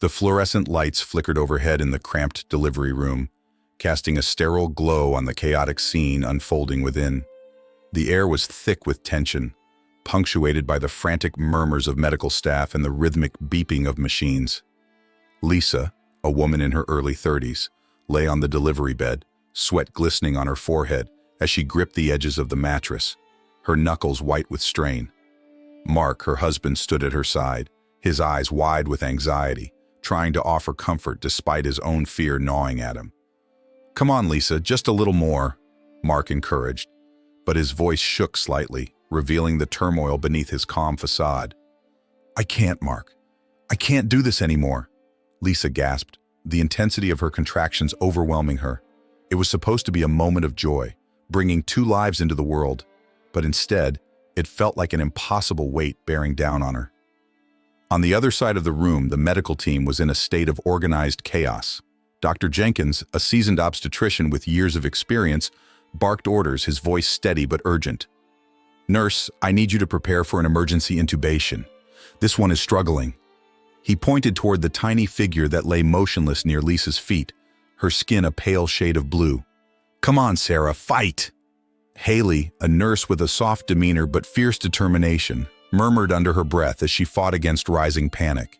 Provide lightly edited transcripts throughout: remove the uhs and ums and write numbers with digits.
The fluorescent lights flickered overhead in the cramped delivery room, casting a sterile glow on the chaotic scene unfolding within. The air was thick with tension, punctuated by the frantic murmurs of medical staff and the rhythmic beeping of machines. Lisa, a woman in her early 30s, lay on the delivery bed, sweat glistening on her forehead as she gripped the edges of the mattress, her knuckles white with strain. Mark, her husband, stood at her side, his eyes wide with anxiety, trying to offer comfort despite his own fear gnawing at him. "Come on, Lisa, just a little more," Mark encouraged, but his voice shook slightly, revealing the turmoil beneath his calm facade. "I can't, Mark. I can't do this anymore," Lisa gasped, the intensity of her contractions overwhelming her. It was supposed to be a moment of joy, bringing 2 lives into the world, but instead, it felt like an impossible weight bearing down on her. On the other side of the room, the medical team was in a state of organized chaos. Dr. Jenkins, a seasoned obstetrician with years of experience, barked orders, his voice steady but urgent. "Nurse, I need you to prepare for an emergency intubation. This one is struggling." He pointed toward the tiny figure that lay motionless near Lisa's feet, her skin a pale shade of blue. "Come on, Sarah, fight!" Hailey, a nurse with a soft demeanor but fierce determination, murmured under her breath as she fought against rising panic.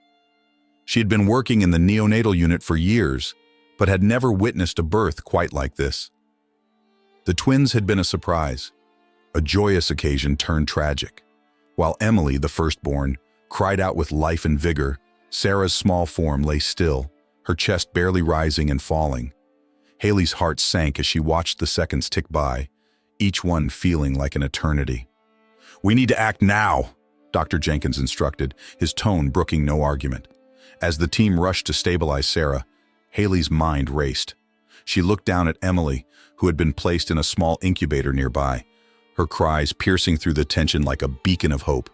She had been working in the neonatal unit for years, but had never witnessed a birth quite like this. The twins had been a surprise. A joyous occasion turned tragic. While Emily, the firstborn, cried out with life and vigor, Sarah's small form lay still, her chest barely rising and falling. Hailey's heart sank as she watched the seconds tick by, each one feeling like an eternity. "We need to act now," Dr. Jenkins instructed, his tone brooking no argument. As the team rushed to stabilize Sarah, Hailey's mind raced. She looked down at Emily, who had been placed in a small incubator nearby, her cries piercing through the tension like a beacon of hope.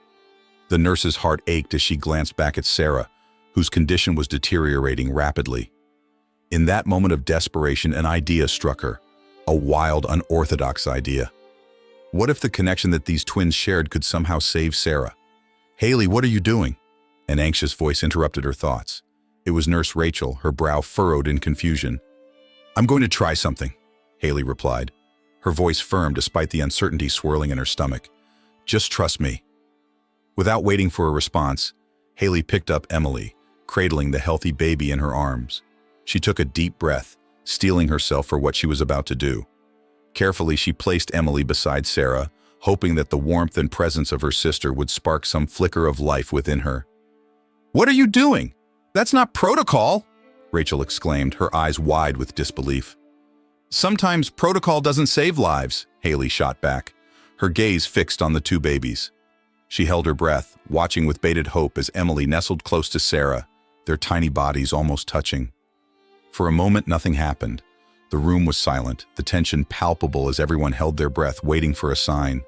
The nurse's heart ached as she glanced back at Sarah, whose condition was deteriorating rapidly. In that moment of desperation, an idea struck her, a wild, unorthodox idea. What if the connection that these twins shared could somehow save Sarah? "Hailey, what are you doing?" An anxious voice interrupted her thoughts. It was Nurse Rachel, her brow furrowed in confusion. "I'm going to try something," Hailey replied, her voice firm despite the uncertainty swirling in her stomach. "Just trust me." Without waiting for a response, Hailey picked up Emily, cradling the healthy baby in her arms. She took a deep breath, steeling herself for what she was about to do. Carefully, she placed Emily beside Sarah, hoping that the warmth and presence of her sister would spark some flicker of life within her. "What are you doing? That's not protocol!" Rachel exclaimed, her eyes wide with disbelief. "Sometimes protocol doesn't save lives," Hailey shot back, her gaze fixed on the 2 babies. She held her breath, watching with bated hope as Emily nestled close to Sarah, their tiny bodies almost touching. For a moment, nothing happened. The room was silent, the tension palpable as everyone held their breath, waiting for a sign.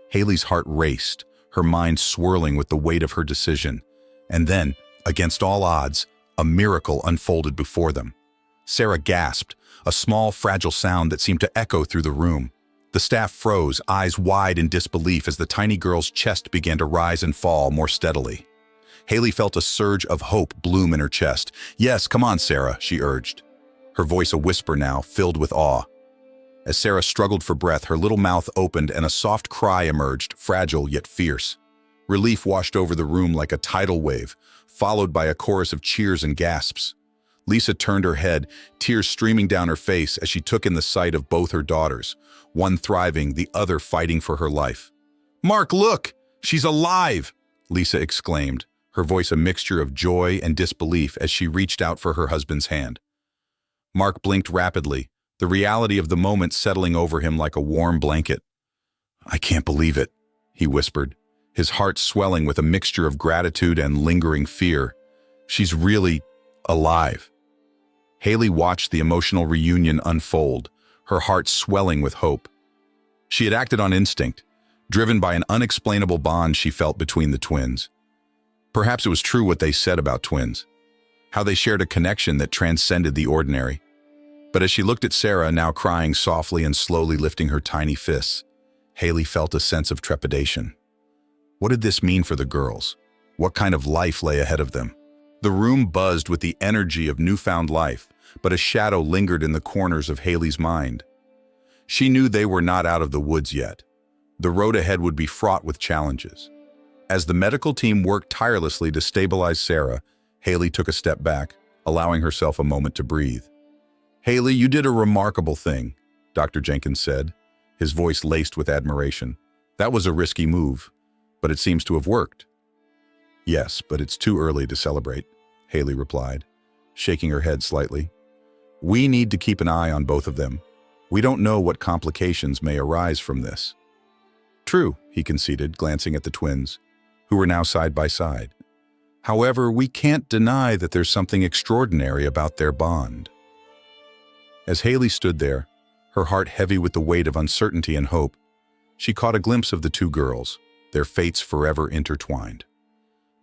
Hailey's heart raced, her mind swirling with the weight of her decision. And then, against all odds, a miracle unfolded before them. Sarah gasped, a small, fragile sound that seemed to echo through the room. The staff froze, eyes wide in disbelief as the tiny girl's chest began to rise and fall more steadily. Hailey felt a surge of hope bloom in her chest. "Yes, come on, Sarah," she urged, her voice a whisper now, filled with awe. As Sarah struggled for breath, her little mouth opened and a soft cry emerged, fragile yet fierce. Relief washed over the room like a tidal wave, followed by a chorus of cheers and gasps. Lisa turned her head, tears streaming down her face as she took in the sight of both her daughters, one thriving, the other fighting for her life. "Mark, look! She's alive!" Lisa exclaimed, her voice a mixture of joy and disbelief as she reached out for her husband's hand. Mark blinked rapidly, the reality of the moment settling over him like a warm blanket. "I can't believe it," he whispered, his heart swelling with a mixture of gratitude and lingering fear. "She's really alive." Hailey watched the emotional reunion unfold, her heart swelling with hope. She had acted on instinct, driven by an unexplainable bond she felt between the twins. Perhaps it was true what they said about twins, how they shared a connection that transcended the ordinary. But as she looked at Sarah, now crying softly and slowly lifting her tiny fists, Hailey felt a sense of trepidation. What did this mean for the girls? What kind of life lay ahead of them? The room buzzed with the energy of newfound life, but a shadow lingered in the corners of Hailey's mind. She knew they were not out of the woods yet. The road ahead would be fraught with challenges. As the medical team worked tirelessly to stabilize Sarah, Hailey took a step back, allowing herself a moment to breathe. "Hailey, you did a remarkable thing," Dr. Jenkins said, his voice laced with admiration. "That was a risky move, but it seems to have worked." "Yes, but it's too early to celebrate," Hailey replied, shaking her head slightly. "We need to keep an eye on both of them. We don't know what complications may arise from this." "True," he conceded, glancing at the twins, who were now side by side. "However, we can't deny that there's something extraordinary about their bond." As Hailey stood there, her heart heavy with the weight of uncertainty and hope, she caught a glimpse of the two girls, their fates forever intertwined.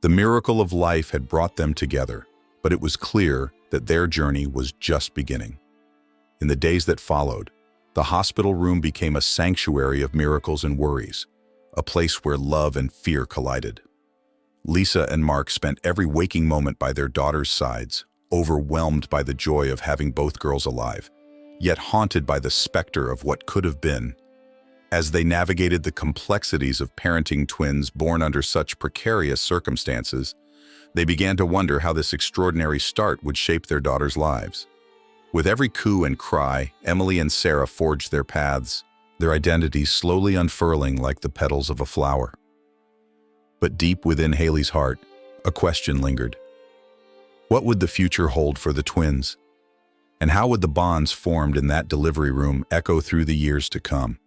The miracle of life had brought them together, but it was clear that their journey was just beginning. In the days that followed, the hospital room became a sanctuary of miracles and worries, a place where love and fear collided. Lisa and Mark spent every waking moment by their daughters' sides, overwhelmed by the joy of having both girls alive, yet haunted by the specter of what could have been. As they navigated the complexities of parenting twins born under such precarious circumstances, they began to wonder how this extraordinary start would shape their daughters' lives. With every coo and cry, Emily and Sarah forged their paths, their identities slowly unfurling like the petals of a flower. But deep within Hailey's heart, a question lingered. What would the future hold for the twins? And how would the bonds formed in that delivery room echo through the years to come?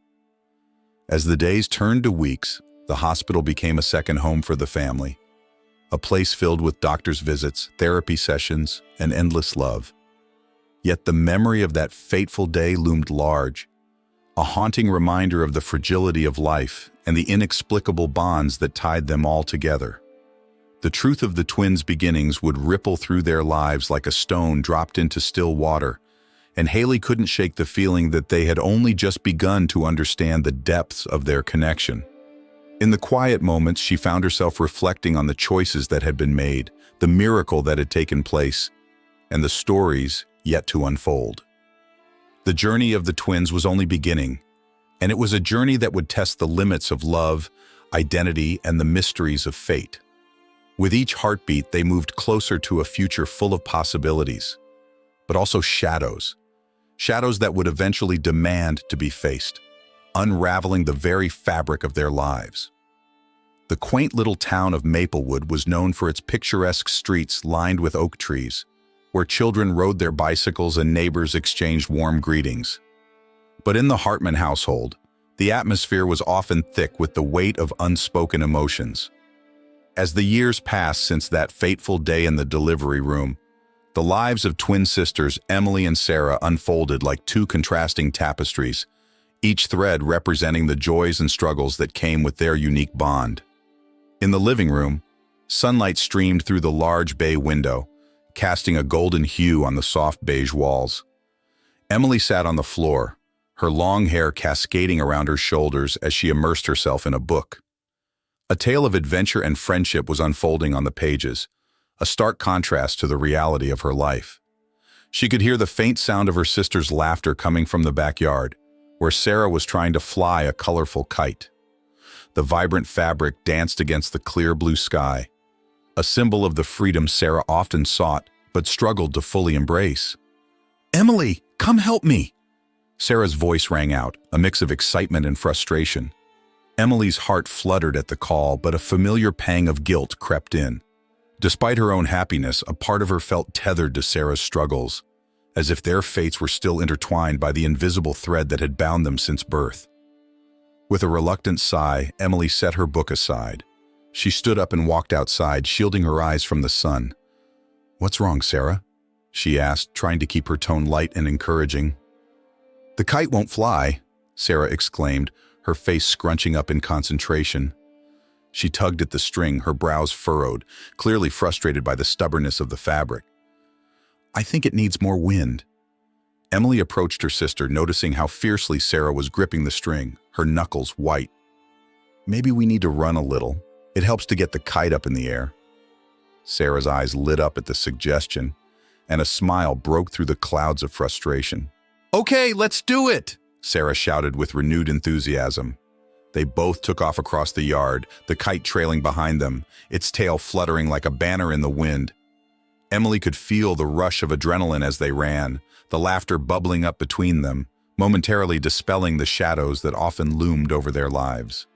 As the days turned to weeks, the hospital became a second home for the family, a place filled with doctor's visits, therapy sessions, and endless love. Yet the memory of that fateful day loomed large, a haunting reminder of the fragility of life and the inexplicable bonds that tied them all together. The truth of the twins' beginnings would ripple through their lives like a stone dropped into still water, and Hailey couldn't shake the feeling that they had only just begun to understand the depths of their connection. In the quiet moments, she found herself reflecting on the choices that had been made, the miracle that had taken place, and the stories yet to unfold. The journey of the twins was only beginning, and it was a journey that would test the limits of love, identity, and the mysteries of fate. With each heartbeat, they moved closer to a future full of possibilities, but also shadows that would eventually demand to be faced, unraveling the very fabric of their lives. The quaint little town of Maplewood was known for its picturesque streets lined with oak trees, where children rode their bicycles and neighbors exchanged warm greetings. But in the Hartman household, the atmosphere was often thick with the weight of unspoken emotions. As the years passed since that fateful day in the delivery room, the lives of twin sisters Emily and Sarah unfolded like two contrasting tapestries, each thread representing the joys and struggles that came with their unique bond. In the living room, sunlight streamed through the large bay window, casting a golden hue on the soft beige walls. Emily sat on the floor, her long hair cascading around her shoulders as she immersed herself in a book. A tale of adventure and friendship was unfolding on the pages, a stark contrast to the reality of her life. She could hear the faint sound of her sister's laughter coming from the backyard, where Sarah was trying to fly a colorful kite. The vibrant fabric danced against the clear blue sky, a symbol of the freedom Sarah often sought but struggled to fully embrace. "Emily, come help me!" Sarah's voice rang out, a mix of excitement and frustration. Emily's heart fluttered at the call, but a familiar pang of guilt crept in. Despite her own happiness, a part of her felt tethered to Sarah's struggles, as if their fates were still intertwined by the invisible thread that had bound them since birth. With a reluctant sigh, Emily set her book aside. She stood up and walked outside, shielding her eyes from the sun. "What's wrong, Sarah?" she asked, trying to keep her tone light and encouraging. "The kite won't fly," Sarah exclaimed, her face scrunching up in concentration. She tugged at the string, her brows furrowed, clearly frustrated by the stubbornness of the fabric. "I think it needs more wind." Emily approached her sister, noticing how fiercely Sarah was gripping the string, her knuckles white. "Maybe we need to run a little. It helps to get the kite up in the air." Sarah's eyes lit up at the suggestion, and a smile broke through the clouds of frustration. "Okay, let's do it!" Sarah shouted with renewed enthusiasm. They both took off across the yard, the kite trailing behind them, its tail fluttering like a banner in the wind. Emily could feel the rush of adrenaline as they ran, the laughter bubbling up between them, momentarily dispelling the shadows that often loomed over their lives.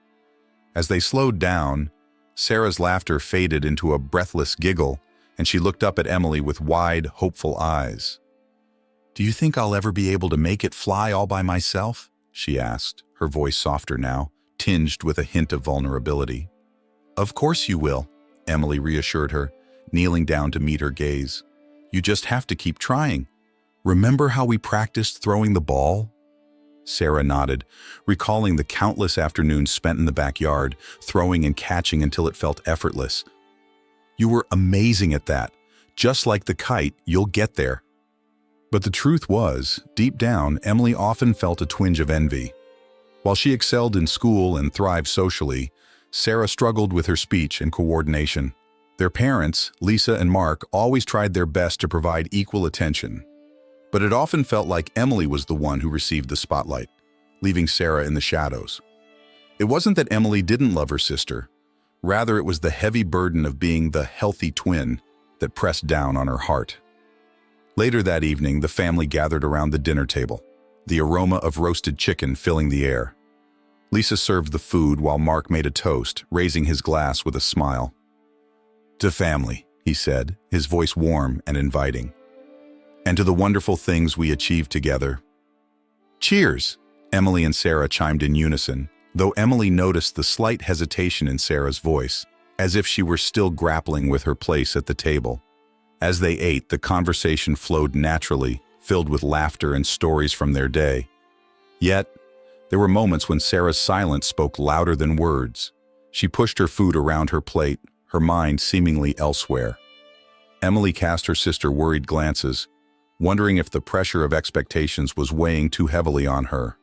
As they slowed down, Sarah's laughter faded into a breathless giggle, and she looked up at Emily with wide, hopeful eyes. "Do you think I'll ever be able to make it fly all by myself?" she asked, her voice softer now, tinged with a hint of vulnerability. "Of course you will," Emily reassured her, kneeling down to meet her gaze. "You just have to keep trying. Remember how we practiced throwing the ball?" Sarah nodded, recalling the countless afternoons spent in the backyard, throwing and catching until it felt effortless. "You were amazing at that. Just like the kite, you'll get there." But the truth was, deep down, Emily often felt a twinge of envy. While she excelled in school and thrived socially, Sarah struggled with her speech and coordination. Their parents, Lisa and Mark, always tried their best to provide equal attention. But it often felt like Emily was the one who received the spotlight, leaving Sarah in the shadows. It wasn't that Emily didn't love her sister. Rather, it was the heavy burden of being the healthy twin that pressed down on her heart. Later that evening, the family gathered around the dinner table, the aroma of roasted chicken filling the air. Lisa served the food while Mark made a toast, raising his glass with a smile. "To family," he said, his voice warm and inviting. "And to the wonderful things we achieved together." "Cheers!" Emily and Sarah chimed in unison, though Emily noticed the slight hesitation in Sarah's voice, as if she were still grappling with her place at the table. As they ate, the conversation flowed naturally, filled with laughter and stories from their day. Yet, there were moments when Sarah's silence spoke louder than words. She pushed her food around her plate, her mind seemingly elsewhere. Emily cast her sister worried glances, wondering if the pressure of expectations was weighing too heavily on her.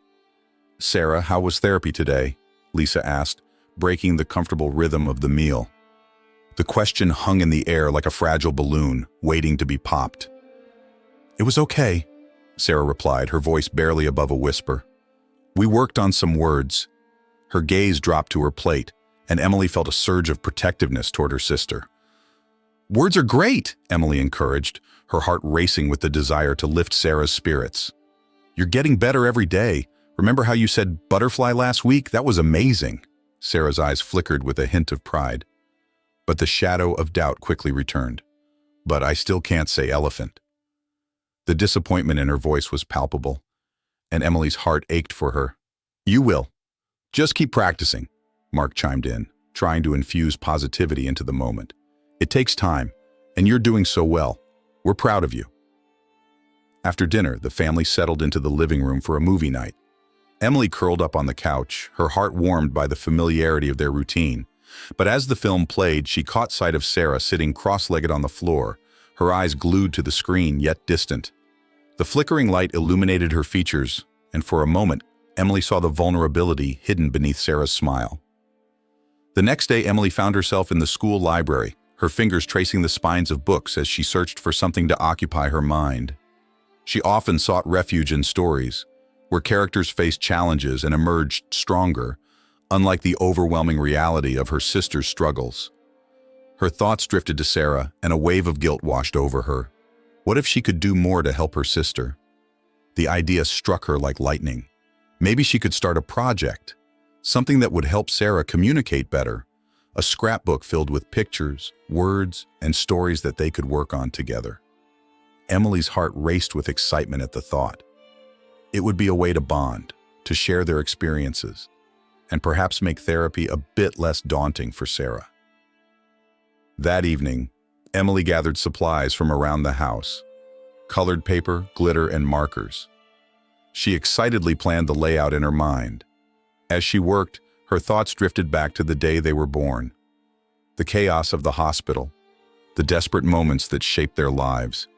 "Sarah, how was therapy today?" Lisa asked, breaking the comfortable rhythm of the meal. The question hung in the air like a fragile balloon, waiting to be popped. "It was okay," Sarah replied, her voice barely above a whisper. "We worked on some words." Her gaze dropped to her plate, and Emily felt a surge of protectiveness toward her sister. "Words are great," Emily encouraged, her heart racing with the desire to lift Sarah's spirits. "You're getting better every day. Remember how you said butterfly last week? That was amazing." Sarah's eyes flickered with a hint of pride. But the shadow of doubt quickly returned. "But I still can't say elephant." The disappointment in her voice was palpable, and Emily's heart ached for her. "You will. Just keep practicing," Mark chimed in, trying to infuse positivity into the moment. "It takes time, and you're doing so well. We're proud of you." After dinner, the family settled into the living room for a movie night. Emily curled up on the couch, her heart warmed by the familiarity of their routine. But as the film played, she caught sight of Sarah sitting cross-legged on the floor, her eyes glued to the screen, yet distant. The flickering light illuminated her features, and for a moment, Emily saw the vulnerability hidden beneath Sarah's smile. The next day, Emily found herself in the school library, her fingers tracing the spines of books as she searched for something to occupy her mind. She often sought refuge in stories, where characters faced challenges and emerged stronger, unlike the overwhelming reality of her sister's struggles. Her thoughts drifted to Sarah, and a wave of guilt washed over her. What if she could do more to help her sister? The idea struck her like lightning. Maybe she could start a project, something that would help Sarah communicate better, a scrapbook filled with pictures, words, and stories that they could work on together. Emily's heart raced with excitement at the thought. It would be a way to bond, to share their experiences, and perhaps make therapy a bit less daunting for Sarah. That evening, Emily gathered supplies from around the house: colored paper, glitter, and markers. She excitedly planned the layout in her mind. As she worked, her thoughts drifted back to the day they were born. The chaos of the hospital, the desperate moments that shaped their lives.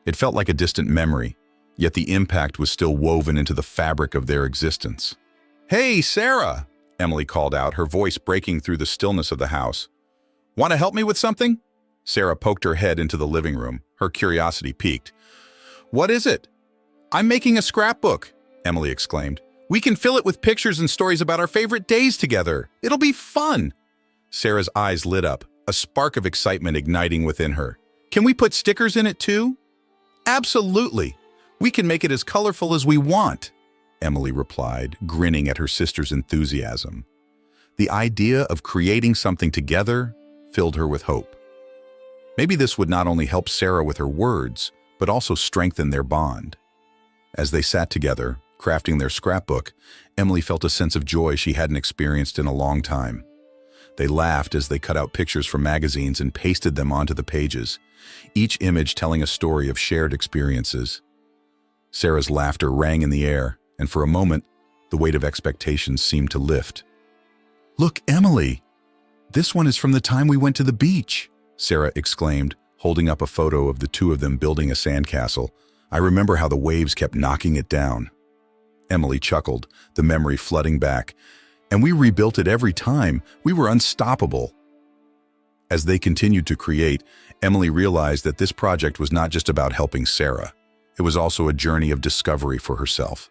It felt like a distant memory, yet the impact was still woven into the fabric of their existence. "Hey, Sarah!" Emily called out, her voice breaking through the stillness of the house. "Want to help me with something?" Sarah poked her head into the living room, her curiosity piqued. "What is it?" "I'm making a scrapbook," Emily exclaimed. "We can fill it with pictures and stories about our favorite days together. It'll be fun." Sarah's eyes lit up, a spark of excitement igniting within her. "Can we put stickers in it too?" "Absolutely. We can make it as colorful as we want," Emily replied, grinning at her sister's enthusiasm. The idea of creating something together filled her with hope. Maybe this would not only help Sarah with her words, but also strengthen their bond. As they sat together, crafting their scrapbook, Emily felt a sense of joy she hadn't experienced in a long time. They laughed as they cut out pictures from magazines and pasted them onto the pages, each image telling a story of shared experiences. Sarah's laughter rang in the air, and for a moment, the weight of expectations seemed to lift. "Look, Emily! This one is from the time we went to the beach," Sarah exclaimed, holding up a photo of the two of them building a sandcastle. "I remember how the waves kept knocking it down." Emily chuckled, the memory flooding back. "And we rebuilt it every time. We were unstoppable." As they continued to create, Emily realized that this project was not just about helping Sarah. It was also a journey of discovery for herself.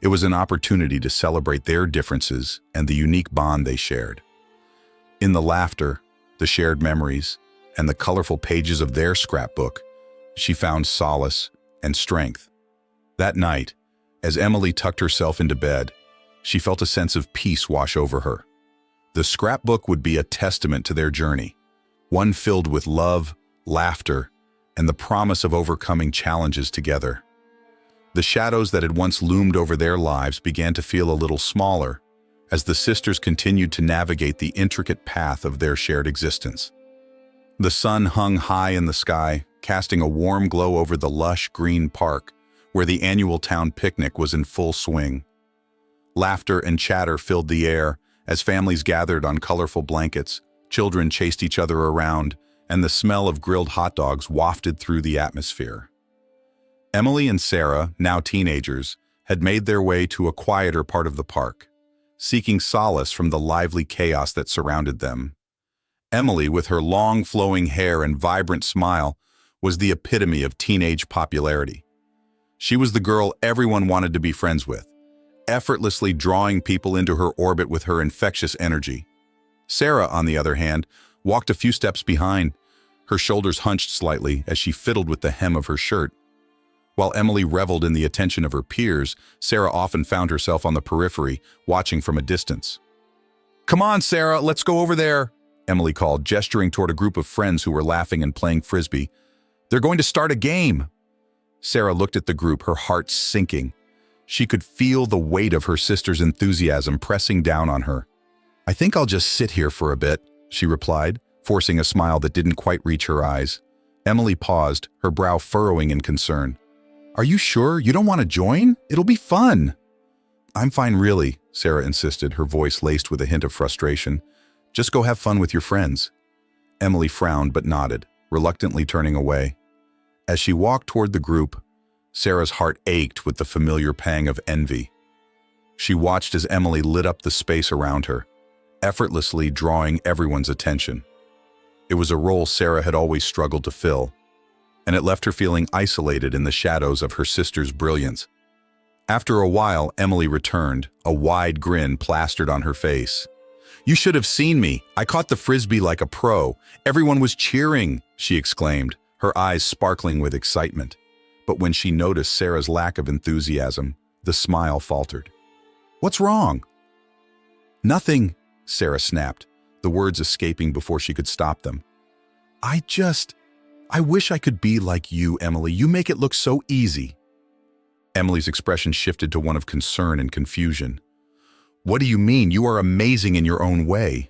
It was an opportunity to celebrate their differences and the unique bond they shared. In the laughter, the shared memories, and the colorful pages of their scrapbook, she found solace and strength. That night, as Emily tucked herself into bed, she felt a sense of peace wash over her. The scrapbook would be a testament to their journey, one filled with love, laughter, and the promise of overcoming challenges together. The shadows that had once loomed over their lives began to feel a little smaller as the sisters continued to navigate the intricate path of their shared existence. The sun hung high in the sky, casting a warm glow over the lush green park, where the annual town picnic was in full swing. Laughter and chatter filled the air as families gathered on colorful blankets, children chased each other around, and the smell of grilled hot dogs wafted through the atmosphere. Emily and Sarah, now teenagers, had made their way to a quieter part of the park, seeking solace from the lively chaos that surrounded them. Emily, with her long flowing hair and vibrant smile, was the epitome of teenage popularity. She was the girl everyone wanted to be friends with, effortlessly drawing people into her orbit with her infectious energy. Sarah, on the other hand, walked a few steps behind, her shoulders hunched slightly as she fiddled with the hem of her shirt. While Emily reveled in the attention of her peers, Sarah often found herself on the periphery, watching from a distance. "Come on, Sarah, let's go over there," Emily called, gesturing toward a group of friends who were laughing and playing frisbee. "They're going to start a game." Sarah looked at the group, her heart sinking. She could feel the weight of her sister's enthusiasm pressing down on her. "I think I'll just sit here for a bit," she replied, forcing a smile that didn't quite reach her eyes. Emily paused, her brow furrowing in concern. "Are you sure you don't want to join? It'll be fun." "I'm fine, really," Sarah insisted, her voice laced with a hint of frustration. "Just go have fun with your friends." Emily frowned but nodded, reluctantly turning away. As she walked toward the group, Sarah's heart ached with the familiar pang of envy. She watched as Emily lit up the space around her, effortlessly drawing everyone's attention. It was a role Sarah had always struggled to fill, and it left her feeling isolated in the shadows of her sister's brilliance. After a while, Emily returned, a wide grin plastered on her face. "You should have seen me. I caught the frisbee like a pro. Everyone was cheering," she exclaimed, her eyes sparkling with excitement. But when she noticed Sarah's lack of enthusiasm, the smile faltered. "What's wrong?" "Nothing," Sarah snapped, the words escaping before she could stop them. I wish I could be like you, Emily. You make it look so easy." Emily's expression shifted to one of concern and confusion. "What do you mean? You are amazing in your own way."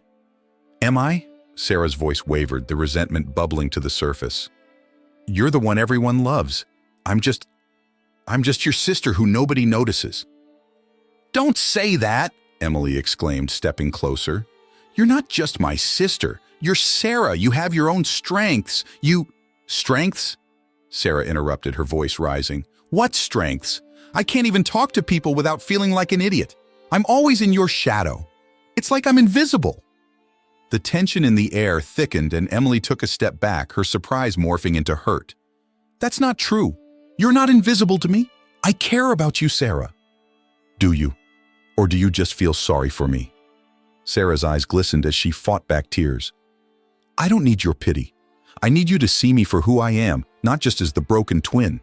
"Am I?" Sarah's voice wavered, the resentment bubbling to the surface. "You're the one everyone loves. I'm just your sister who nobody notices." "Don't say that," Emily exclaimed, stepping closer. "You're not just my sister. You're Sarah. You have your own strengths. Strengths?" Sarah interrupted, her voice rising. "What strengths? I can't even talk to people without feeling like an idiot. I'm always in your shadow. It's like I'm invisible." The tension in the air thickened and Emily took a step back, her surprise morphing into hurt. "That's not true. You're not invisible to me. I care about you, Sarah." "Do you? Or do you just feel sorry for me?" Sarah's eyes glistened as she fought back tears. "I don't need your pity. I need you to see me for who I am, not just as the broken twin."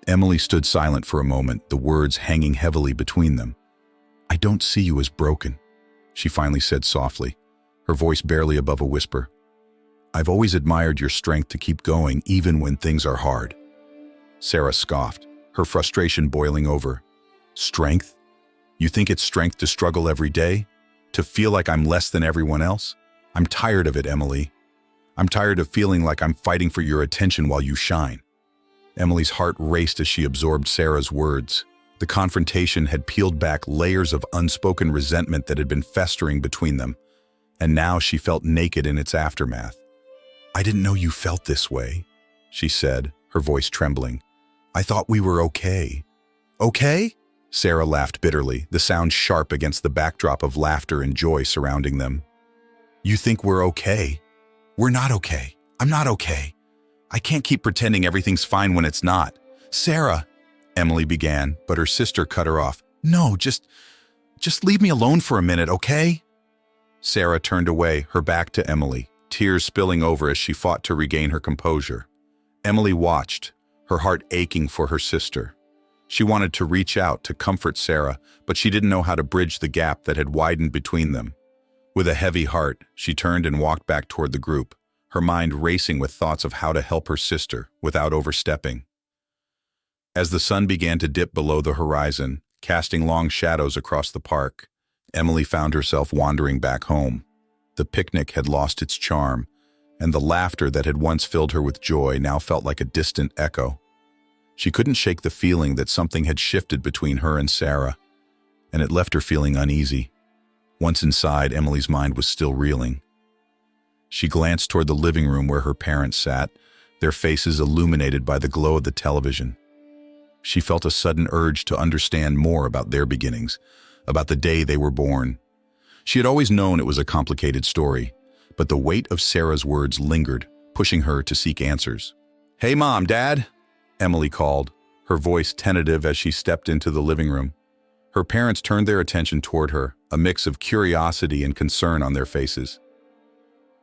Emily stood silent for a moment, the words hanging heavily between them. "I don't see you as broken," she finally said softly, her voice barely above a whisper. "I've always admired your strength to keep going even when things are hard." Sarah scoffed, her frustration boiling over. "Strength? You think it's strength to struggle every day? To feel like I'm less than everyone else? I'm tired of it, Emily. I'm tired of feeling like I'm fighting for your attention while you shine." Emily's heart raced as she absorbed Sarah's words. The confrontation had peeled back layers of unspoken resentment that had been festering between them, and now she felt naked in its aftermath. "I didn't know you felt this way," she said, her voice trembling. "I thought we were okay." "Okay?" Sarah laughed bitterly, the sound sharp against the backdrop of laughter and joy surrounding them. "You think we're okay? We're not okay. I'm not okay. I can't keep pretending everything's fine when it's not." "Sarah," Emily began, but her sister cut her off. "No, just leave me alone for a minute, okay?" Sarah turned away, her back to Emily, tears spilling over as she fought to regain her composure. Emily watched, her heart aching for her sister. She wanted to reach out to comfort Sarah, but she didn't know how to bridge the gap that had widened between them. With a heavy heart, she turned and walked back toward the group, her mind racing with thoughts of how to help her sister without overstepping. As the sun began to dip below the horizon, casting long shadows across the park, Emily found herself wandering back home. The picnic had lost its charm, and the laughter that had once filled her with joy now felt like a distant echo. She couldn't shake the feeling that something had shifted between her and Sarah, and it left her feeling uneasy. Once inside, Emily's mind was still reeling. She glanced toward the living room where her parents sat, their faces illuminated by the glow of the television. She felt a sudden urge to understand more about their beginnings, about the day they were born. She had always known it was a complicated story, but the weight of Sarah's words lingered, pushing her to seek answers. "Hey, Mom, Dad," Emily called, her voice tentative as she stepped into the living room. Her parents turned their attention toward her, a mix of curiosity and concern on their faces.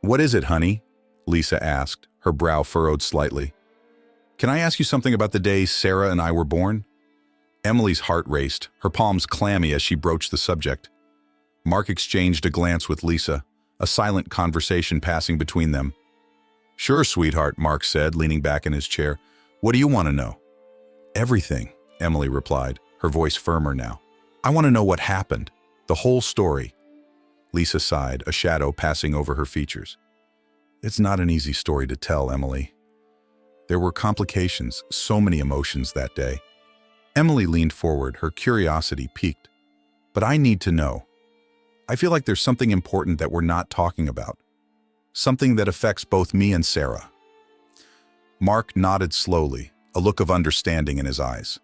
"What is it, honey?" Lisa asked, her brow furrowed slightly. "Can I ask you something about the day Sarah and I were born?" Emily's heart raced, her palms clammy as she broached the subject. Mark exchanged a glance with Lisa, a silent conversation passing between them. "Sure, sweetheart," Mark said, leaning back in his chair. "What do you want to know?" "Everything," Emily replied, her voice firmer now. "I want to know what happened, the whole story." Lisa sighed, a shadow passing over her features. "It's not an easy story to tell, Emily. There were complications, so many emotions that day." Emily leaned forward, her curiosity piqued. "But I need to know. I feel like there's something important that we're not talking about. Something that affects both me and Sarah." Mark nodded slowly, a look of understanding in his eyes.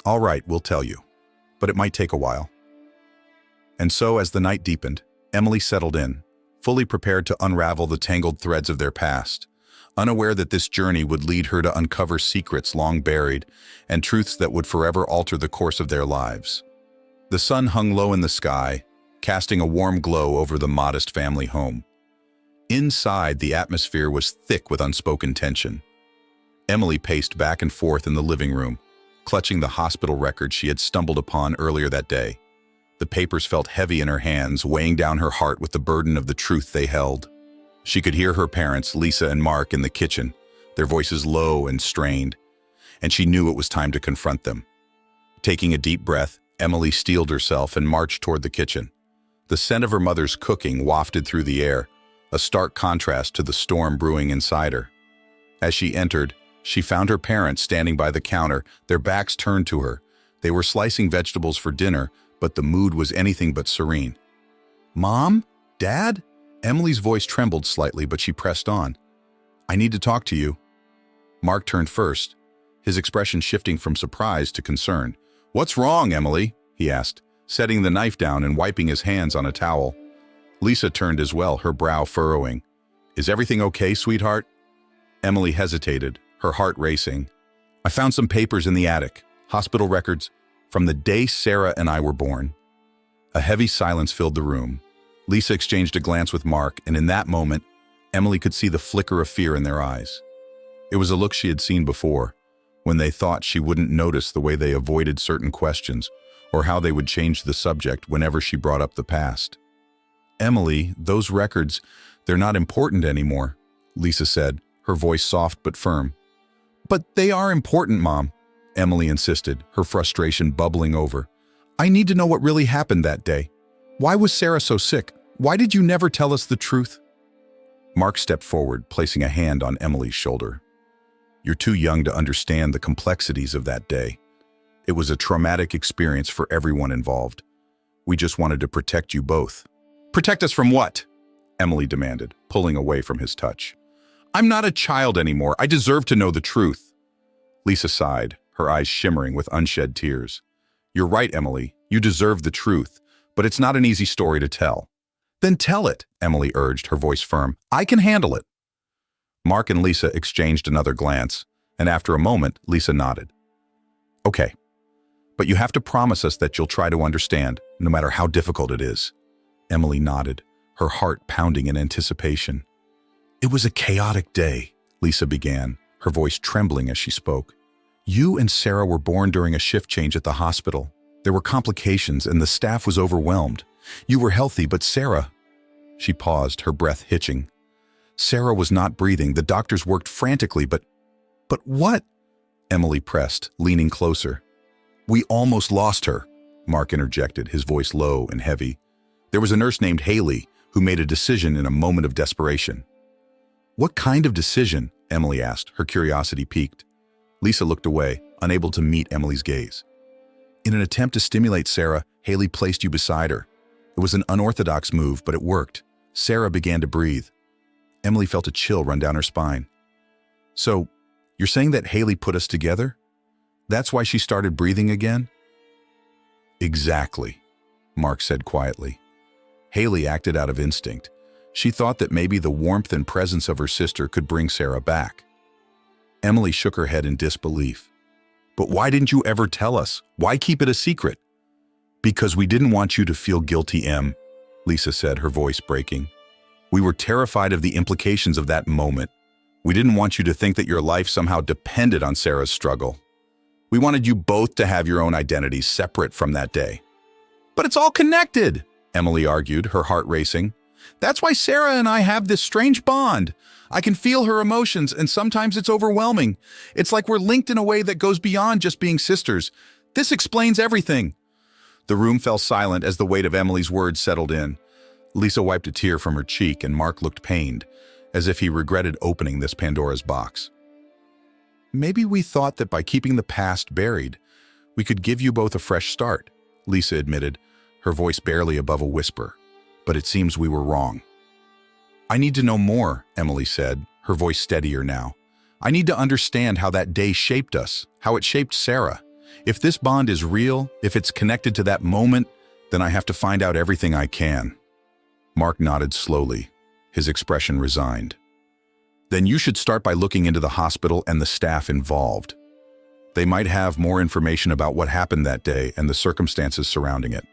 "All right, we'll tell you. But it might take a while." And so, as the night deepened, Emily settled in, fully prepared to unravel the tangled threads of their past, unaware that this journey would lead her to uncover secrets long buried and truths that would forever alter the course of their lives. The sun hung low in the sky, casting a warm glow over the modest family home. Inside, the atmosphere was thick with unspoken tension. Emily paced back and forth in the living room, clutching the hospital records she had stumbled upon earlier that day. The papers felt heavy in her hands, weighing down her heart with the burden of the truth they held. She could hear her parents, Lisa and Mark, in the kitchen, their voices low and strained, and she knew it was time to confront them. Taking a deep breath, Emily steeled herself and marched toward the kitchen. The scent of her mother's cooking wafted through the air, a stark contrast to the storm brewing inside her. As she entered, she found her parents standing by the counter, their backs turned to her. They were slicing vegetables for dinner, but the mood was anything but serene. "Mom? Dad?" Emily's voice trembled slightly, but she pressed on. "I need to talk to you." Mark turned first, his expression shifting from surprise to concern. "What's wrong, Emily?" he asked, setting the knife down and wiping his hands on a towel. Lisa turned as well, her brow furrowing. "Is everything okay, sweetheart?" Emily hesitated, her heart racing. "I found some papers in the attic, hospital records, from the day Sarah and I were born." A heavy silence filled the room. Lisa exchanged a glance with Mark, and in that moment, Emily could see the flicker of fear in their eyes. It was a look she had seen before, when they thought she wouldn't notice the way they avoided certain questions, or how they would change the subject whenever she brought up the past. "Emily, those records, they're not important anymore," Lisa said, her voice soft but firm. "But they are important, Mom," Emily insisted, her frustration bubbling over. "I need to know what really happened that day. Why was Sarah so sick? Why did you never tell us the truth?" Mark stepped forward, placing a hand on Emily's shoulder. "You're too young to understand the complexities of that day. It was a traumatic experience for everyone involved. We just wanted to protect you both." "Protect us from what?" Emily demanded, pulling away from his touch. "I'm not a child anymore. I deserve to know the truth." Lisa sighed, her eyes shimmering with unshed tears. "You're right, Emily. You deserve the truth, but it's not an easy story to tell." "Then tell it," Emily urged, her voice firm. "I can handle it." Mark and Lisa exchanged another glance, and after a moment, Lisa nodded. "Okay, but you have to promise us that you'll try to understand, no matter how difficult it is." Emily nodded, her heart pounding in anticipation. "It was a chaotic day," Lisa began, her voice trembling as she spoke. "You and Sarah were born during a shift change at the hospital. There were complications and the staff was overwhelmed. You were healthy, but Sarah—" She paused, her breath hitching. "Sarah was not breathing. The doctors worked frantically, but what?" Emily pressed, leaning closer. "We almost lost her," Mark interjected, his voice low and heavy. "There was a nurse named Hailey who made a decision in a moment of desperation." "What kind of decision?" Emily asked, her curiosity piqued. Lisa looked away, unable to meet Emily's gaze. "In an attempt to stimulate Sarah, Hailey placed you beside her. It was an unorthodox move, but it worked. Sarah began to breathe." Emily felt a chill run down her spine. "So, you're saying that Hailey put us together? That's why she started breathing again?" "Exactly," Mark said quietly. "Hailey acted out of instinct. She thought that maybe the warmth and presence of her sister could bring Sarah back." Emily shook her head in disbelief. "But why didn't you ever tell us? Why keep it a secret?" "Because we didn't want you to feel guilty, Em," Lisa said, her voice breaking. "We were terrified of the implications of that moment. We didn't want you to think that your life somehow depended on Sarah's struggle. We wanted you both to have your own identities separate from that day." "But it's all connected," Emily argued, her heart racing. "That's why Sarah and I have this strange bond. I can feel her emotions, and sometimes it's overwhelming. It's like we're linked in a way that goes beyond just being sisters. This explains everything." The room fell silent as the weight of Emily's words settled in. Lisa wiped a tear from her cheek, and Mark looked pained, as if he regretted opening this Pandora's box. "Maybe we thought that by keeping the past buried, we could give you both a fresh start," Lisa admitted, her voice barely above a whisper. "But it seems we were wrong." "I need to know more," Emily said, her voice steadier now. "I need to understand how that day shaped us, how it shaped Sarah. If this bond is real, if it's connected to that moment, then I have to find out everything I can." Mark nodded slowly, his expression resigned. "Then you should start by looking into the hospital and the staff involved. They might have more information about what happened that day and the circumstances surrounding it."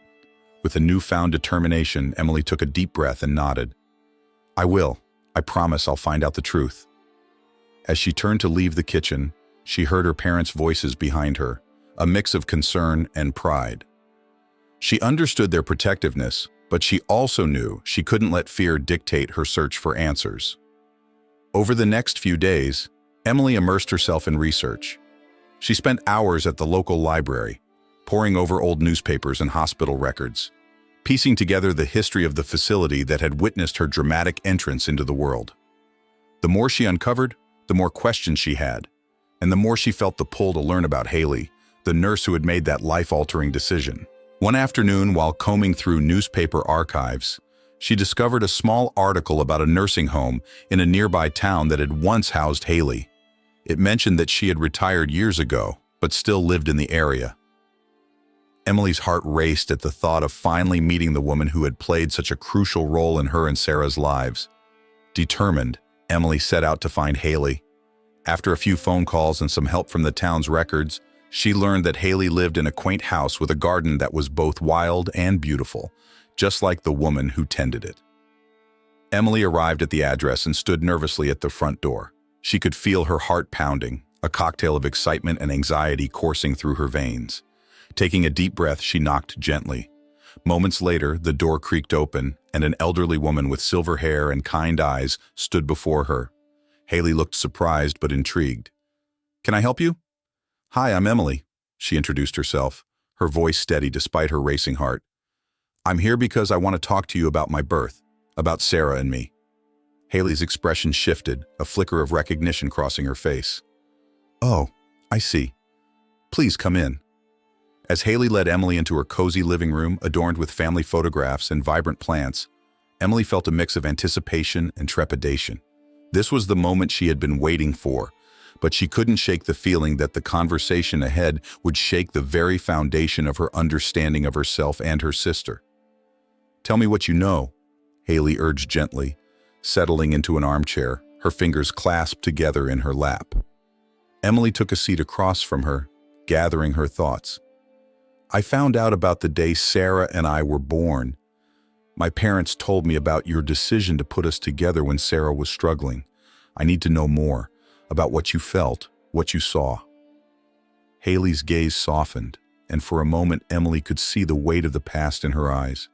With a newfound determination, Emily took a deep breath and nodded. "I will. I promise I'll find out the truth." As she turned to leave the kitchen, she heard her parents' voices behind her, a mix of concern and pride. She understood their protectiveness, but she also knew she couldn't let fear dictate her search for answers. Over the next few days, Emily immersed herself in research. She spent hours at the local library, poring over old newspapers and hospital records, piecing together the history of the facility that had witnessed her dramatic entrance into the world. The more she uncovered, the more questions she had, and the more she felt the pull to learn about Hailey, the nurse who had made that life-altering decision. One afternoon, while combing through newspaper archives, she discovered a small article about a nursing home in a nearby town that had once housed Hailey. It mentioned that she had retired years ago, but still lived in the area. Emily's heart raced at the thought of finally meeting the woman who had played such a crucial role in her and Sarah's lives. Determined, Emily set out to find Hailey. After a few phone calls and some help from the town's records, she learned that Hailey lived in a quaint house with a garden that was both wild and beautiful, just like the woman who tended it. Emily arrived at the address and stood nervously at the front door. She could feel her heart pounding, a cocktail of excitement and anxiety coursing through her veins. Taking a deep breath, she knocked gently. Moments later, the door creaked open, and an elderly woman with silver hair and kind eyes stood before her. Hailey looked surprised but intrigued. "Can I help you?" "Hi, I'm Emily," she introduced herself, her voice steady despite her racing heart. "I'm here because I want to talk to you about my birth, about Sarah and me." Hailey's expression shifted, a flicker of recognition crossing her face. "Oh, I see. Please come in." As Hailey led Emily into her cozy living room adorned with family photographs and vibrant plants, Emily felt a mix of anticipation and trepidation. This was the moment she had been waiting for, but she couldn't shake the feeling that the conversation ahead would shake the very foundation of her understanding of herself and her sister. "Tell me what you know," Hailey urged gently, settling into an armchair, her fingers clasped together in her lap. Emily took a seat across from her, gathering her thoughts. "I found out about the day Sarah and I were born. My parents told me about your decision to put us together when Sarah was struggling. I need to know more about what you felt, what you saw." Hailey's gaze softened, and for a moment Emily could see the weight of the past in her eyes.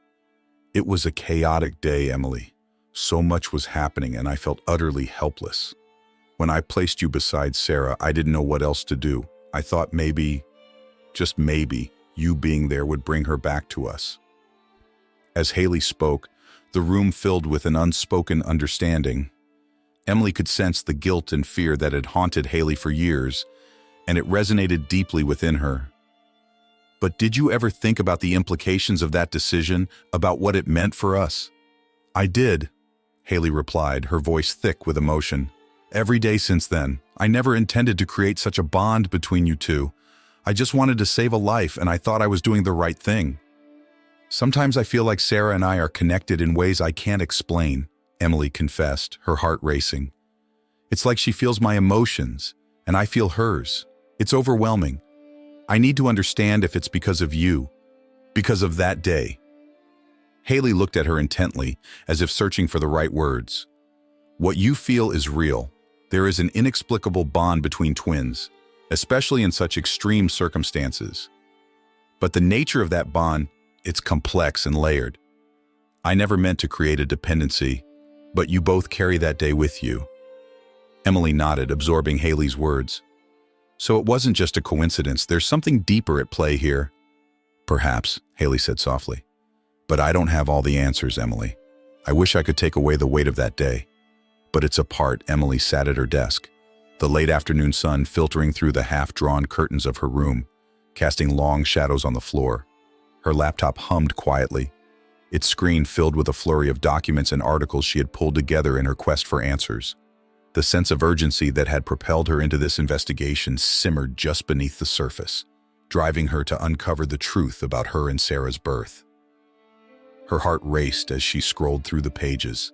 "It was a chaotic day, Emily. So much was happening and I felt utterly helpless. When I placed you beside Sarah, I didn't know what else to do. I thought maybe, just maybe, you being there would bring her back to us." As Hailey spoke, the room filled with an unspoken understanding. Emily could sense the guilt and fear that had haunted Hailey for years, and it resonated deeply within her. "But did you ever think about the implications of that decision, about what it meant for us?" "I did," Hailey replied, her voice thick with emotion. "Every day since then. I never intended to create such a bond between you two. I just wanted to save a life, and I thought I was doing the right thing. Sometimes I feel like Sarah and I are connected in ways I can't explain," Emily confessed, her heart racing. "It's like she feels my emotions, and I feel hers. It's overwhelming. I need to understand if it's because of you, because of that day." Hailey looked at her intently, as if searching for the right words. "What you feel is real. There is an inexplicable bond between twins, especially in such extreme circumstances. But the nature of that bond, it's complex and layered. I never meant to create a dependency, but you both carry that day with you." Emily nodded, absorbing Hailey's words. "So it wasn't just a coincidence. There's something deeper at play here." "Perhaps," Hailey said softly. "But I don't have all the answers, Emily. I wish I could take away the weight of that day." But it's a part. Emily sat at her desk, the late afternoon sun filtering through the half-drawn curtains of her room, casting long shadows on the floor. Her laptop hummed quietly, its screen filled with a flurry of documents and articles she had pulled together in her quest for answers. The sense of urgency that had propelled her into this investigation simmered just beneath the surface, driving her to uncover the truth about her and Sarah's birth. Her heart raced as she scrolled through the pages,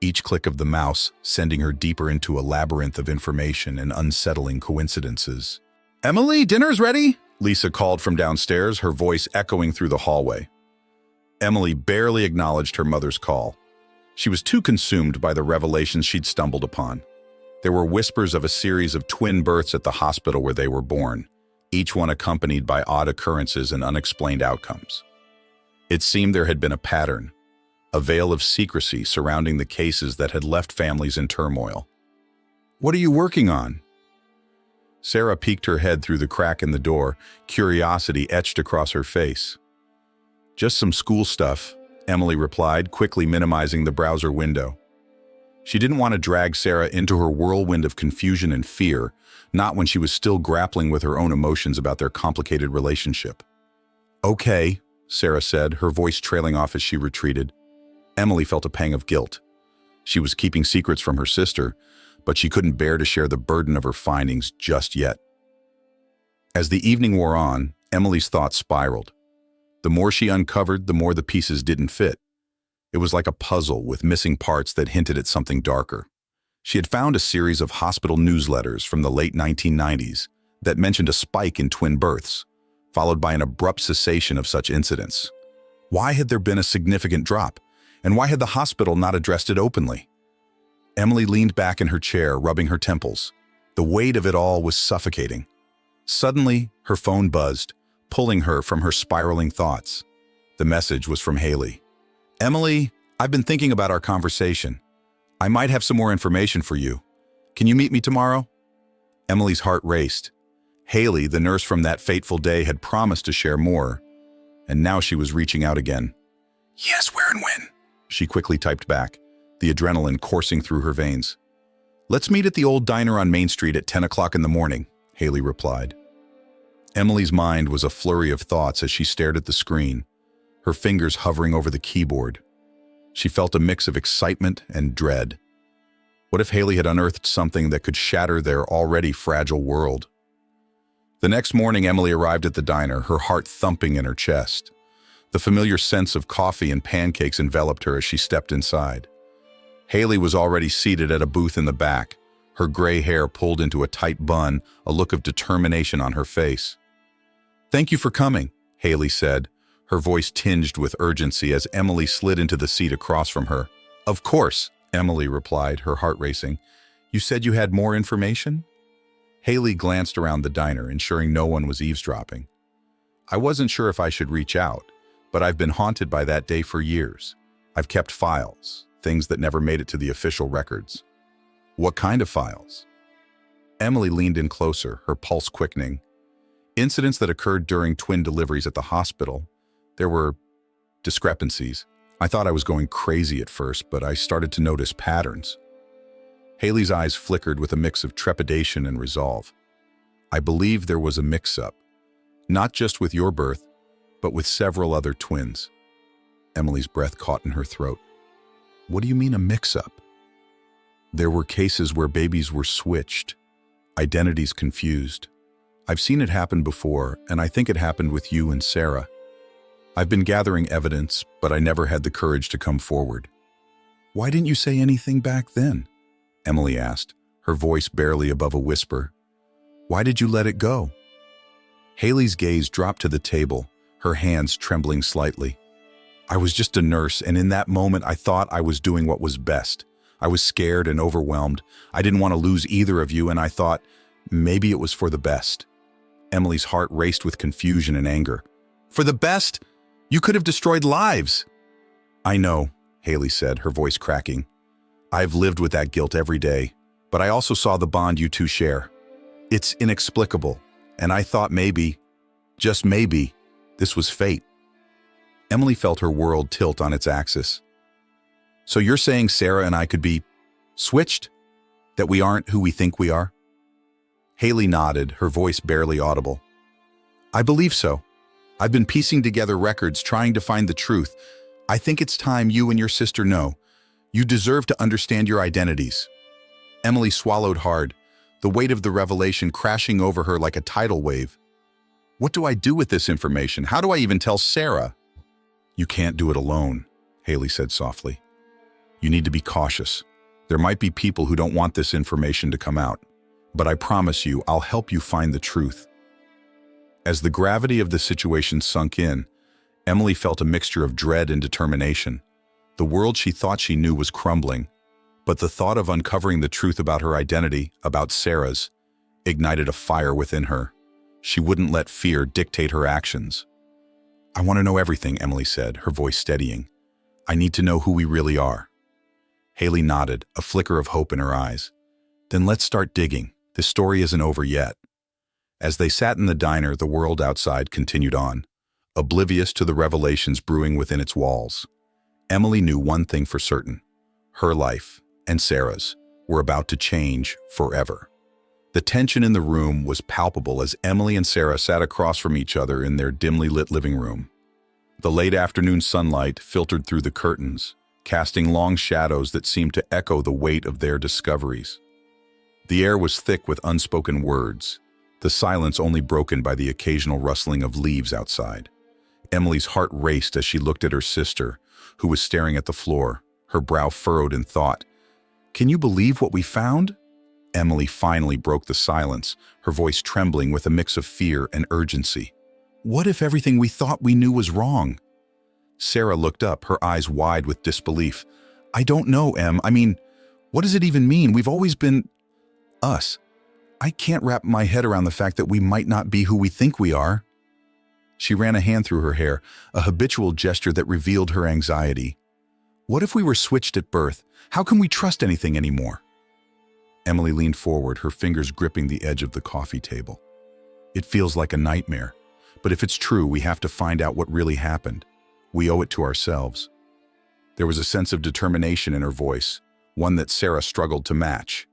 each click of the mouse sending her deeper into a labyrinth of information and unsettling coincidences. "Emily, dinner's ready!" Lisa called from downstairs, her voice echoing through the hallway. Emily barely acknowledged her mother's call. She was too consumed by the revelations she'd stumbled upon. There were whispers of a series of twin births at the hospital where they were born, each one accompanied by odd occurrences and unexplained outcomes. It seemed there had been a pattern, a veil of secrecy surrounding the cases that had left families in turmoil. "What are you working on?" Sarah peeked her head through the crack in the door, curiosity etched across her face. "Just some school stuff," Emily replied, quickly minimizing the browser window. She didn't want to drag Sarah into her whirlwind of confusion and fear, not when she was still grappling with her own emotions about their complicated relationship. "Okay," Sarah said, her voice trailing off as she retreated. Emily felt a pang of guilt. She was keeping secrets from her sister, but she couldn't bear to share the burden of her findings just yet. As the evening wore on, Emily's thoughts spiraled. The more she uncovered, the more the pieces didn't fit. It was like a puzzle with missing parts that hinted at something darker. She had found a series of hospital newsletters from the late 1990s that mentioned a spike in twin births, followed by an abrupt cessation of such incidents. Why had there been a significant drop? And why had the hospital not addressed it openly? Emily leaned back in her chair, rubbing her temples. The weight of it all was suffocating. Suddenly, her phone buzzed, pulling her from her spiraling thoughts. The message was from Hailey. "Emily, I've been thinking about our conversation. I might have some more information for you. Can you meet me tomorrow?" Emily's heart raced. Hailey, the nurse from that fateful day, had promised to share more, and now she was reaching out again. "Yes, where and when?" she quickly typed back, the adrenaline coursing through her veins. "Let's meet at the old diner on Main Street at 10 o'clock in the morning," Hailey replied. Emily's mind was a flurry of thoughts as she stared at the screen, her fingers hovering over the keyboard. She felt a mix of excitement and dread. What if Hailey had unearthed something that could shatter their already fragile world? The next morning, Emily arrived at the diner, her heart thumping in her chest. The familiar sense of coffee and pancakes enveloped her as she stepped inside. Hailey was already seated at a booth in the back, her gray hair pulled into a tight bun, a look of determination on her face. "Thank you for coming," Hailey said, her voice tinged with urgency as Emily slid into the seat across from her. "Of course," Emily replied, her heart racing. "You said you had more information?" Hailey glanced around the diner, ensuring no one was eavesdropping. "I wasn't sure if I should reach out, but I've been haunted by that day for years. I've kept files, things that never made it to the official records." "What kind of files?" Emily leaned in closer, her pulse quickening. "Incidents that occurred during twin deliveries at the hospital. There were discrepancies. I thought I was going crazy at first, but I started to notice patterns." Hailey's eyes flickered with a mix of trepidation and resolve. "I believe there was a mix-up, not just with your birth, but with several other twins." Emily's breath caught in her throat. "What do you mean a mix-up?" "There were cases where babies were switched, identities confused. I've seen it happen before, and I think it happened with you and Sarah. I've been gathering evidence, but I never had the courage to come forward." "Why didn't you say anything back then?" Emily asked, her voice barely above a whisper. "Why did you let it go?" Hailey's gaze dropped to the table, her hands trembling slightly. "I was just a nurse, and in that moment I thought I was doing what was best. I was scared and overwhelmed. I didn't want to lose either of you, and I thought maybe it was for the best." Emily's heart raced with confusion and anger. "For the best? You could have destroyed lives." "I know," Hailey said, her voice cracking. "I've lived with that guilt every day, but I also saw the bond you two share. It's inexplicable, and I thought maybe, just maybe, this was fate." Emily felt her world tilt on its axis. "So you're saying Sarah and I could be switched? That we aren't who we think we are?" Hailey nodded, her voice barely audible. "I believe so. I've been piecing together records, trying to find the truth. I think it's time you and your sister know. You deserve to understand your identities." Emily swallowed hard, the weight of the revelation crashing over her like a tidal wave. "What do I do with this information? How do I even tell Sarah?" "You can't do it alone," Hailey said softly. "You need to be cautious. There might be people who don't want this information to come out. But I promise you, I'll help you find the truth." As the gravity of the situation sunk in, Emily felt a mixture of dread and determination. The world she thought she knew was crumbling, but the thought of uncovering the truth about her identity, about Sarah's, ignited a fire within her. She wouldn't let fear dictate her actions. "I want to know everything," Emily said, her voice steadying. "I need to know who we really are." Hailey nodded, a flicker of hope in her eyes. "Then let's start digging. This story isn't over yet." As they sat in the diner, the world outside continued on, oblivious to the revelations brewing within its walls. Emily knew one thing for certain. Her life, and Sarah's, were about to change forever. The tension in the room was palpable as Emily and Sarah sat across from each other in their dimly lit living room. The late afternoon sunlight filtered through the curtains, casting long shadows that seemed to echo the weight of their discoveries. The air was thick with unspoken words, the silence only broken by the occasional rustling of leaves outside. Emily's heart raced as she looked at her sister, who was staring at the floor, her brow furrowed in thought. "Can you believe what we found?" Emily finally broke the silence, her voice trembling with a mix of fear and urgency. "What if everything we thought we knew was wrong?" Sarah looked up, her eyes wide with disbelief. "I don't know, Em. I mean, what does it even mean? We've always been us. I can't wrap my head around the fact that we might not be who we think we are." She ran a hand through her hair, a habitual gesture that revealed her anxiety. "What if we were switched at birth? How can we trust anything anymore?" Emily leaned forward, her fingers gripping the edge of the coffee table. "It feels like a nightmare, but if it's true, we have to find out what really happened. We owe it to ourselves." There was a sense of determination in her voice, one that Sarah struggled to match.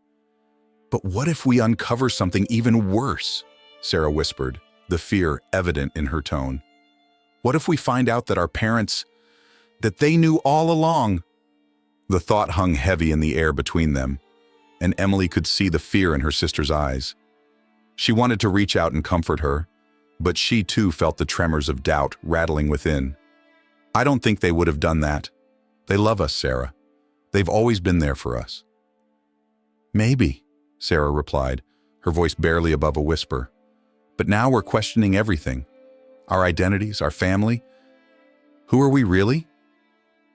"But what if we uncover something even worse?" Sarah whispered, the fear evident in her tone. "What if we find out that our parents, that they knew all along?" The thought hung heavy in the air between them, and Emily could see the fear in her sister's eyes. She wanted to reach out and comfort her, but she too felt the tremors of doubt rattling within. "I don't think they would have done that. They love us, Sarah. They've always been there for us." "Maybe," Sarah replied, her voice barely above a whisper. "But now we're questioning everything. Our identities, our family. Who are we really?"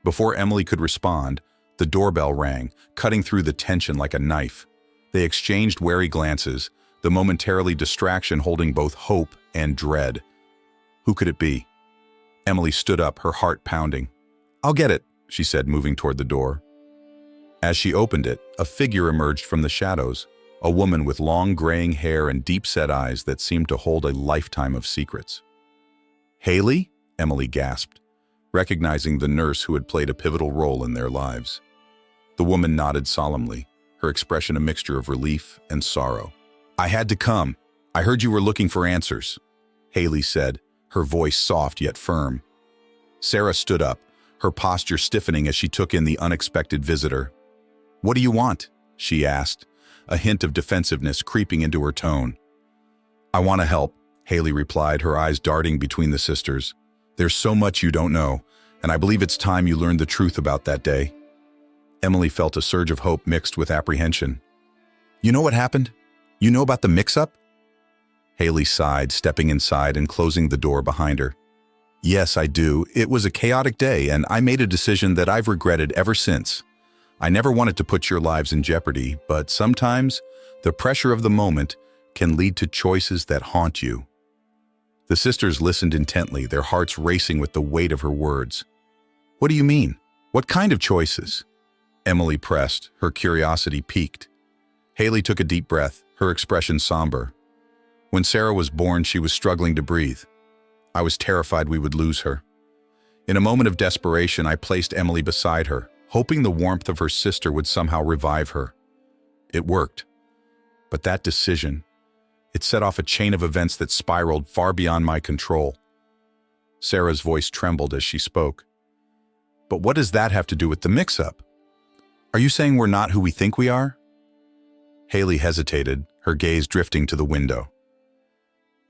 Before Emily could respond, the doorbell rang, cutting through the tension like a knife. They exchanged wary glances, the momentarily distraction holding both hope and dread. Who could it be? Emily stood up, her heart pounding. "I'll get it," she said, moving toward the door. As she opened it, a figure emerged from the shadows, a woman with long graying hair and deep-set eyes that seemed to hold a lifetime of secrets. "Hailey?" Emily gasped, recognizing the nurse who had played a pivotal role in their lives. The woman nodded solemnly, her expression a mixture of relief and sorrow. "I had to come. I heard you were looking for answers," Hailey said, her voice soft yet firm. Sarah stood up, her posture stiffening as she took in the unexpected visitor. "What do you want?" she asked, a hint of defensiveness creeping into her tone. "I want to help," Hailey replied, her eyes darting between the sisters. "There's so much you don't know, and I believe it's time you learned the truth about that day." Emily felt a surge of hope mixed with apprehension. "You know what happened? You know about the mix-up?" Hailey sighed, stepping inside and closing the door behind her. "Yes, I do. It was a chaotic day, and I made a decision that I've regretted ever since. I never wanted to put your lives in jeopardy, but sometimes the pressure of the moment can lead to choices that haunt you." The sisters listened intently, their hearts racing with the weight of her words. "What do you mean? What kind of choices?" Emily pressed, her curiosity piqued. Hailey took a deep breath, her expression somber. "When Sarah was born, she was struggling to breathe. I was terrified we would lose her. In a moment of desperation, I placed Emily beside her, hoping the warmth of her sister would somehow revive her. It worked. But that decision, it set off a chain of events that spiraled far beyond my control." Sarah's voice trembled as she spoke. "But what does that have to do with the mix-up? Are you saying we're not who we think we are?" Hailey hesitated, her gaze drifting to the window.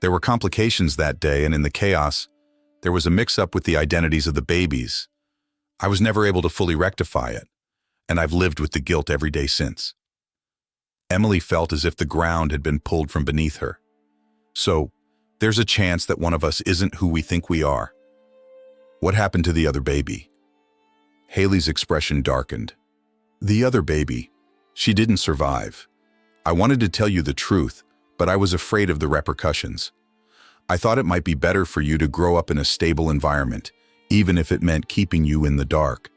"There were complications that day, and in the chaos, there was a mix-up with the identities of the babies. I was never able to fully rectify it, and I've lived with the guilt every day since." Emily felt as if the ground had been pulled from beneath her. "So, there's a chance that one of us isn't who we think we are. What happened to the other baby?" Hailey's expression darkened. "The other baby. She didn't survive. I wanted to tell you the truth, but I was afraid of the repercussions. I thought it might be better for you to grow up in a stable environment, even if it meant keeping you in the dark."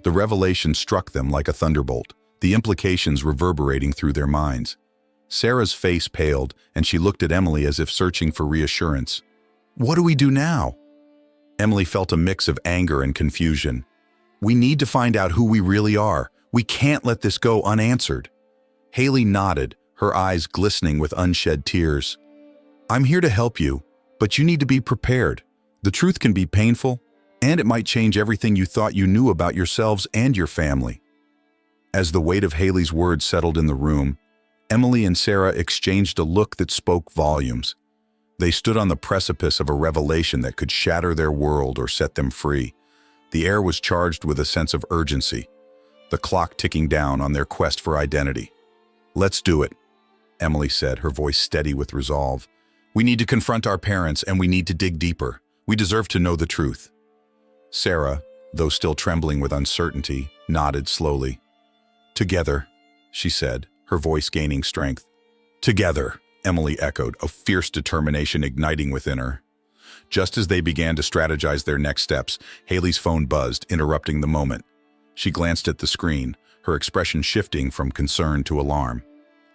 The revelation struck them like a thunderbolt, the implications reverberating through their minds. Sarah's face paled, and she looked at Emily as if searching for reassurance. "What do we do now?" Emily felt a mix of anger and confusion. "We need to find out who we really are. We can't let this go unanswered." Hailey nodded, her eyes glistening with unshed tears. "I'm here to help you, but you need to be prepared. The truth can be painful, and it might change everything you thought you knew about yourselves and your family." As the weight of Hailey's words settled in the room, Emily and Sarah exchanged a look that spoke volumes. They stood on the precipice of a revelation that could shatter their world or set them free. The air was charged with a sense of urgency, the clock ticking down on their quest for identity. "Let's do it," Emily said, her voice steady with resolve. "We need to confront our parents, and we need to dig deeper. We deserve to know the truth." Sarah, though still trembling with uncertainty, nodded slowly. "Together," she said, her voice gaining strength. "Together," Emily echoed, a fierce determination igniting within her. Just as they began to strategize their next steps, Hailey's phone buzzed, interrupting the moment. She glanced at the screen, her expression shifting from concern to alarm.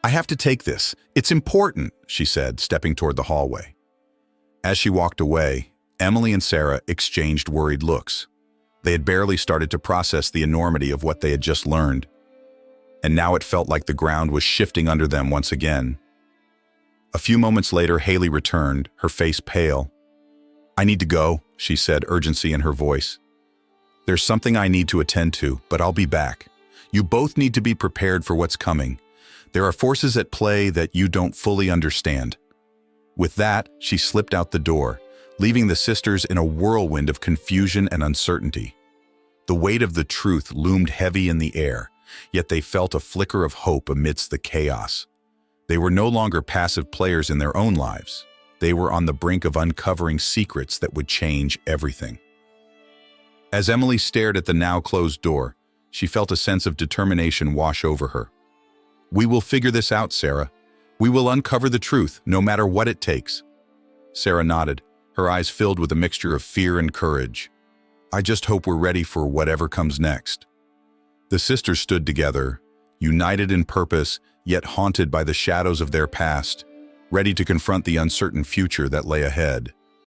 "I have to take this. It's important," she said, stepping toward the hallway. As she walked away, Emily and Sarah exchanged worried looks. They had barely started to process the enormity of what they had just learned, and now it felt like the ground was shifting under them once again. A few moments later, Hailey returned, her face pale. "I need to go," she said, urgency in her voice. "There's something I need to attend to, but I'll be back. You both need to be prepared for what's coming. There are forces at play that you don't fully understand." With that, she slipped out the door, leaving the sisters in a whirlwind of confusion and uncertainty. The weight of the truth loomed heavy in the air, yet they felt a flicker of hope amidst the chaos. They were no longer passive players in their own lives. They were on the brink of uncovering secrets that would change everything. As Emily stared at the now closed door, she felt a sense of determination wash over her. "We will figure this out, Sarah. We will uncover the truth, no matter what it takes." Sarah nodded, her eyes filled with a mixture of fear and courage. "I just hope we're ready for whatever comes next." The sisters stood together, united in purpose, yet haunted by the shadows of their past, ready to confront the uncertain future that lay ahead.